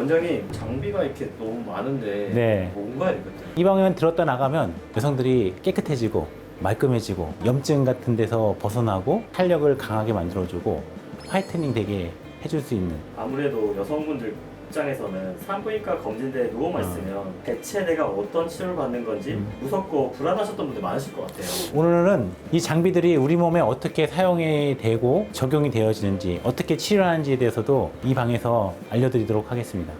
원장님 장비가 이렇게 너무 많은데 네. 뭔가요 이것들? 이 방면 들었다 나가면 여성들이 깨끗해지고 말끔해지고 염증 같은 데서 벗어나고 탄력을 강하게 만들어주고 화이트닝 되게 해줄 수 있는. 아무래도 여성분들 입장에서는 산부인과 검진대에 누워만 있으면 대체 내가 어떤 치료를 받는 건지 무섭고 불안하셨던 분들 많으실 것 같아요. 오늘은 이 장비들이 우리 몸에 어떻게 사용이 되고 적용이 되어지는지 어떻게 치료하는지에 대해서도 이 방에서 알려드리도록 하겠습니다.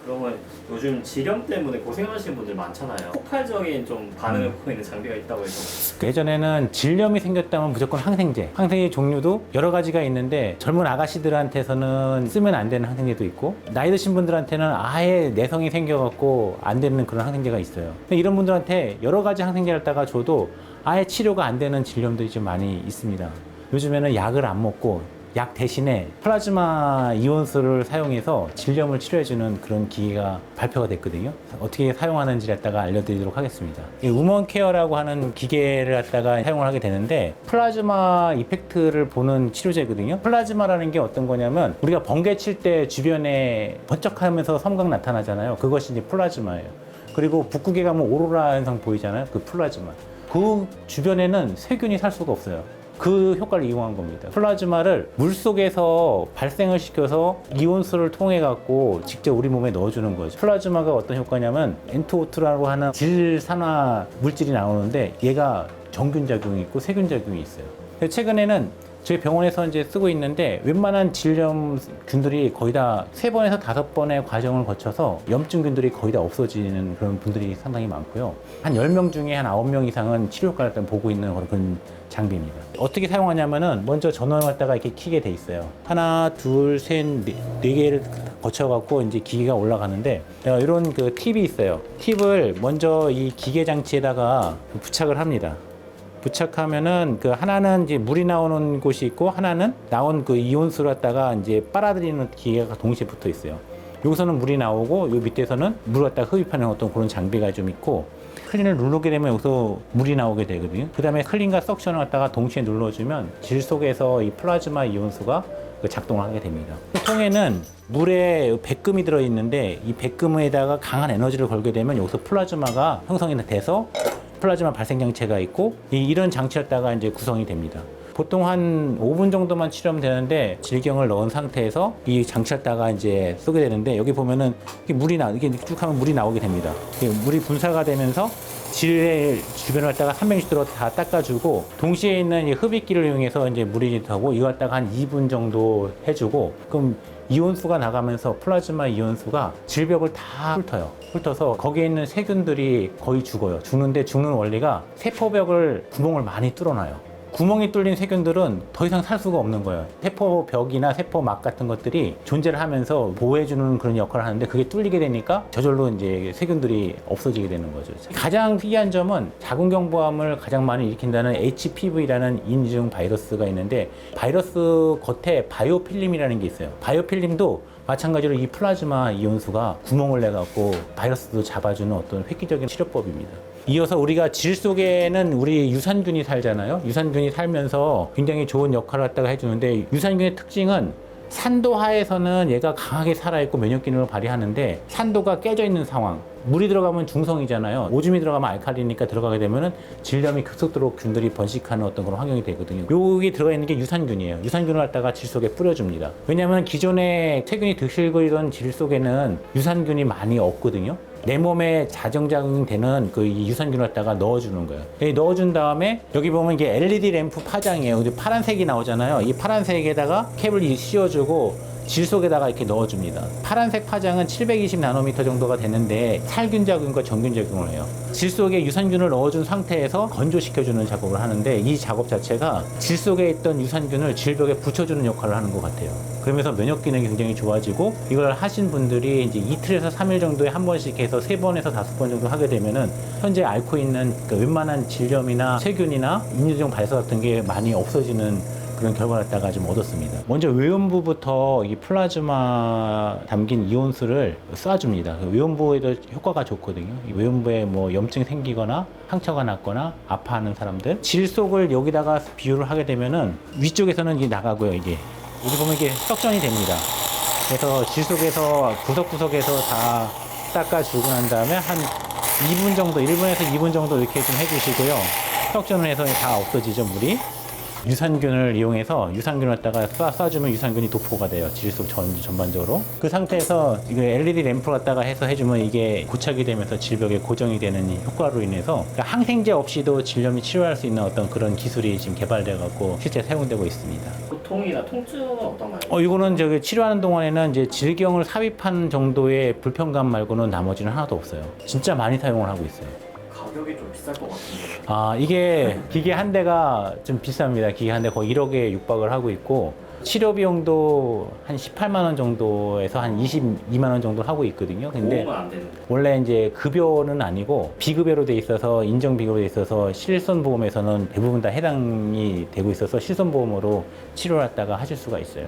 그러면 요즘 지렴 때문에 고생하시는 분들 많잖아요. 폭발적인 좀 반응을 보이는 장비가 있다고 해서. 예전에는 질염이 생겼다면 무조건 항생제. 항생제 종류도 여러 가지가 있는데 젊은 아가씨들한테서는 쓰면 안 되는 항생제도 있고 나이 드신 분들한테는 아예 내성이 생겨갖고 안 되는 그런 항생제가 있어요. 이런 분들한테 여러 가지 항생제를 갖다가 줘도 아예 치료가 안 되는 질염들이 좀 많이 있습니다. 요즘에는 약을 안 먹고 약 대신에 플라즈마 이온수를 사용해서 질염을 치료해주는 그런 기계가 발표가 됐거든요. 어떻게 사용하는지를 갖다가 알려드리도록 하겠습니다. 이 우먼 케어라고 하는 기계를 갖다가 사용을 하게 되는데 플라즈마 이펙트를 보는 치료제거든요. 플라즈마라는 게 어떤 거냐면 우리가 번개 칠 때 주변에 번쩍하면서 섬광 나타나잖아요. 그것이 이제 플라즈마예요. 그리고 북극에 가면 오로라 현상 보이잖아요. 그 플라즈마. 그 주변에는 세균이 살 수가 없어요. 그 효과를 이용한 겁니다. 플라즈마를 물속에서 발생을 시켜서 이온수를 통해 갖고 직접 우리 몸에 넣어주는 거죠. 플라즈마가 어떤 효과냐면 N2O2라고 하는 질산화 물질이 나오는데 얘가 정균작용이 있고 세균작용이 있어요. 최근에는 저희 병원에서 이제 쓰고 있는데 웬만한 질염균들이 거의 다 3번에서 5번의 과정을 거쳐서 염증균들이 거의 다 없어지는 그런 분들이 상당히 많고요. 한 10명 중에 한 9명 이상은 치료 효과를 보고 있는 그런 장비입니다. 어떻게 사용하냐면은 먼저 전원을 갖다가 이렇게 켜게 돼 있어요. 하나, 둘, 셋, 네 개를 거쳐갖고 이제 기계가 올라가는데 이런 그 팁이 있어요. 팁을 먼저 이 기계 장치에다가 부착을 합니다. 부착하면은 그 하나는 이제 물이 나오는 곳이 있고 하나는 나온 그 이온수를 갖다가 이제 빨아들이는 기계가 동시에 붙어 있어요. 여기서는 물이 나오고 요 밑에서는 물을 갖다가 흡입하는 어떤 그런 장비가 좀 있고 클린을 누르게 되면 여기서 물이 나오게 되거든요. 그 다음에 클린과 석션을 갖다가 동시에 눌러주면 질 속에서 이 플라즈마 이온수가 작동을 하게 됩니다. 통에는 물에 백금이 들어있는데 이 백금에다가 강한 에너지를 걸게 되면 여기서 플라즈마가 형성이 돼서 플라즈마 발생 장치가 있고 이런 장치였다가 이제 구성이 됩니다. 보통 한 5분 정도만 치료하면 되는데 질경을 넣은 상태에서 이 장치였다가 이제 쏘게 되는데 여기 보면은 이게 쭉 하면 물이 나오게 됩니다. 물이 분사가 되면서 질의 주변을 갖다가 360도로 다 닦아주고 동시에 있는 이 흡입기를 이용해서 이제 물이 나오고 이거 갖다가 한 2분 정도 해주고 그럼 이온수가 나가면서 플라즈마 이온수가 질벽을 다 훑어서 거기에 있는 세균들이 거의 죽어요. 죽는데 죽는 원리가 세포벽을 구멍을 많이 뚫어놔요. 구멍이 뚫린 세균들은 더 이상 살 수가 없는 거예요. 세포벽이나 세포막 같은 것들이 존재를 하면서 보호해주는 그런 역할을 하는데 그게 뚫리게 되니까 저절로 이제 세균들이 없어지게 되는 거죠. 가장 특이한 점은 자궁경부암을 가장 많이 일으킨다는 HPV라는 인중 바이러스가 있는데 바이러스 겉에 바이오필름이라는 게 있어요. 바이오필름도 마찬가지로 이 플라즈마 이온수가 구멍을 내갖고 바이러스도 잡아주는 어떤 획기적인 치료법입니다. 이어서 우리가 질 속에는 우리 유산균이 살잖아요. 유산균이 살면서 굉장히 좋은 역할을 갖다가 해주는데 유산균의 특징은 산도 하에서는 얘가 강하게 살아있고 면역 기능을 발휘하는데 산도가 깨져 있는 상황, 물이 들어가면 중성이잖아요. 오줌이 들어가면 알칼리니까 들어가게 되면은 질염이 급속도로 균들이 번식하는 어떤 그런 환경이 되거든요. 여기 들어가 있는 게 유산균이에요. 유산균을 갖다가 질 속에 뿌려줍니다. 왜냐하면 기존에 세균이 드실고 있던 질 속에는 유산균이 많이 없거든요. 내 몸에 자정작용이 되는 그 유산균을 갖다가 넣어주는 거예요. 넣어준 다음에 여기 보면 이게 LED 램프 파장이에요. 파란색이 나오잖아요. 이 파란색에다가 캡을 씌워주고 질 속에다가 이렇게 넣어줍니다. 파란색 파장은 720나노미터 정도가 되는데 살균작용과 정균작용을 해요. 질 속에 유산균을 넣어준 상태에서 건조시켜주는 작업을 하는데 이 작업 자체가 질 속에 있던 유산균을 질벽에 붙여주는 역할을 하는 것 같아요. 그러면서 면역 기능이 굉장히 좋아지고 이걸 하신 분들이 이제 이틀에서 3일 정도에 한 번씩 해서 3번에서 5번 정도 하게 되면은 현재 앓고 있는 그 웬만한 질염이나 세균이나 인유종 발사 같은 게 많이 없어지는 그런 결과를 갖다가 좀 얻었습니다. 먼저 외음부부터 이 플라즈마 담긴 이온수를 쏴줍니다. 외음부에도 효과가 좋거든요. 이 외음부에 뭐 염증이 생기거나 상처가 났거나 아파하는 사람들 질 속을 여기다가 비유를 하게 되면은 위쪽에서는 이게 나가고요. 이게 여기 보면 이게 석전이 됩니다. 그래서 질속에서 구석구석에서 다 닦아주고 난 다음에 한 2분 정도, 1분에서 2분 정도 이렇게 좀 해주시고요. 석전을 해서 다 없어지죠, 물이. 유산균을 이용해서 유산균을 갖다가 쏴주면 유산균이 도포가 돼요. 질소 전반적으로. 그 상태에서 이거 LED 램프를 갖다가 해서 해주면 이게 고착이 되면서 질벽에 고정이 되는 이 효과로 인해서 그러니까 항생제 없이도 질염이 치료할 수 있는 어떤 그런 기술이 지금 개발되어 갖고 실제 사용되고 있습니다. 고통이나 통증은 어떤가요? 이거는 저기 치료하는 동안에는 이제 질경을 삽입하는 정도의 불편감 말고는 나머지는 하나도 없어요. 진짜 많이 사용을 하고 있어요. 가격이 좀 비쌀 것 같은데. 이게 기계 한 대가 좀 비쌉니다. 기계 한 대 거의 1억에 육박을 하고 있고, 치료 비용도 한 18만 원 정도에서 한 22만 원 정도 하고 있거든요. 근데 보험은 안 되는데. 원래 이제 급여는 아니고 비급여로 돼 있어서 인정 비급여로 돼 있어서 실손보험에서는 대부분 다 해당이 되고 있어서 실손보험으로 치료를 했다가 하실 수가 있어요.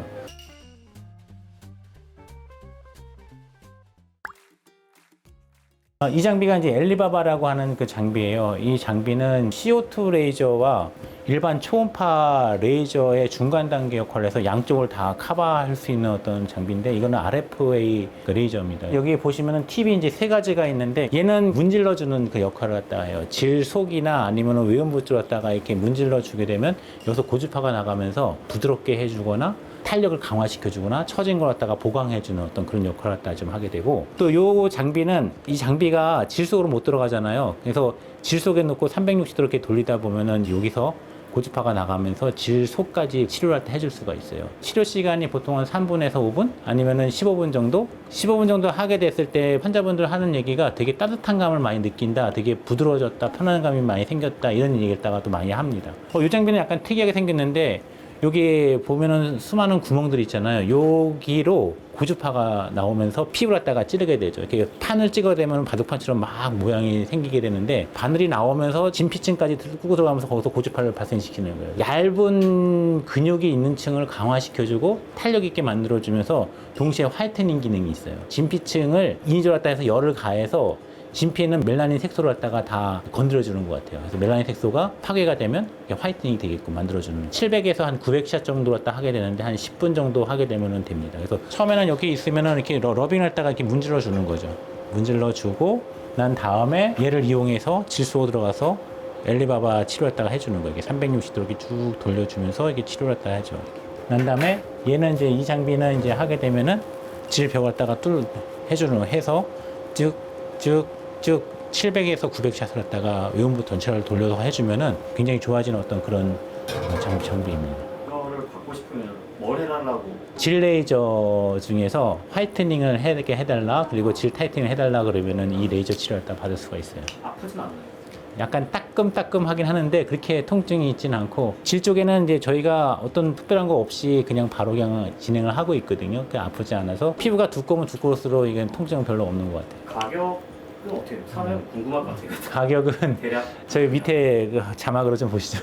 이 장비가 이제 엘리바바라고 하는 그 장비예요. 이 장비는 CO2 레이저와 일반 초음파 레이저의 중간 단계 역할을 해서 양쪽을 다 커버할 수 있는 어떤 장비인데, 이거는 RFA 그 레이저입니다. 여기 보시면은 팁이 이제 세 가지가 있는데, 얘는 문질러주는 그 역할을 갖다 해요. 질 속이나 아니면 외음부 쪽을 갖다가 이렇게 문질러 주게 되면 여기서 고주파가 나가면서 부드럽게 해주거나 탄력을 강화시켜주거나 처진 걸 갖다가 보강해주는 어떤 그런 역할을 갖다 좀 하게 되고, 또 요 장비는 이 장비가 질 속으로 못 들어가잖아요. 그래서 질 속에 넣고 360도 이렇게 돌리다 보면은 여기서 고주파가 나가면서 질 속까지 치료를 해줄 수가 있어요. 치료 시간이 보통 한 3분에서 5분 아니면은 15분 정도? 15분 정도 하게 됐을 때 환자분들 하는 얘기가 되게 따뜻한 감을 많이 느낀다, 되게 부드러워졌다, 편안한 감이 많이 생겼다, 이런 얘기를 또 많이 합니다. 이 장비는 약간 특이하게 생겼는데, 여기 보면은 수많은 구멍들이 있잖아요. 여기로 고주파가 나오면서 피부를 갖다가 찌르게 되죠. 이렇게 판을 찍어대면 바둑판처럼 막 모양이 생기게 되는데, 바늘이 나오면서 진피층까지 끌고 들어가면서 거기서 고주파를 발생시키는 거예요. 얇은 근육이 있는 층을 강화시켜주고 탄력 있게 만들어주면서 동시에 화이트닝 기능이 있어요. 진피층을 이니셜 갖다 해서 열을 가해서 진피에는 멜라닌 색소를 갖다가 다 건드려주는 것 같아요. 그래서 멜라닌 색소가 파괴가 되면 화이트닝이 되게끔 만들어주는, 700에서 한 900샷 정도 갖다 하게 되는데 한 10분 정도 하게 되면 됩니다. 그래서 처음에는 여기 있으면은 이렇게 러빙을 갖다가 이렇게 문질러 주는 거죠. 문질러 주고 난 다음에 얘를 이용해서 질 속으로 들어가서 엘리바바 치료를 갖다가 해주는 거예요. 360도 이렇게 쭉 돌려주면서 이렇게 치료를 갖다가 해줘. 난 다음에 얘는 이제 이 장비는 이제 하게 되면은 질벽을 갖다가 해서 쭉 700에서 900샷을 갖다가 외음부 전체를 돌려서 해주면은 굉장히 좋아지는 어떤 그런 장비입니다. 이거를 받고 싶으면 뭘 해달라고? 질 레이저 중에서 화이트닝을 해달라, 그리고 질 타이트닝을 해달라 그러면은 이 레이저 치료를 갖다 받을 수가 있어요. 아프진 않나요? 약간 따끔따끔하긴 하는데 그렇게 통증이 있지는 않고, 질 쪽에는 이제 저희가 어떤 특별한 거 없이 그냥 바로 그냥 진행을 하고 있거든요. 아프지 않아서. 피부가 두꺼우면 두꺼울수록 이게 통증은 별로 없는 것 같아요. 가격은 어떻게 사면 궁금할 것 같아요. 가격은 대략 저희 밑에 그 자막으로 좀 보시죠.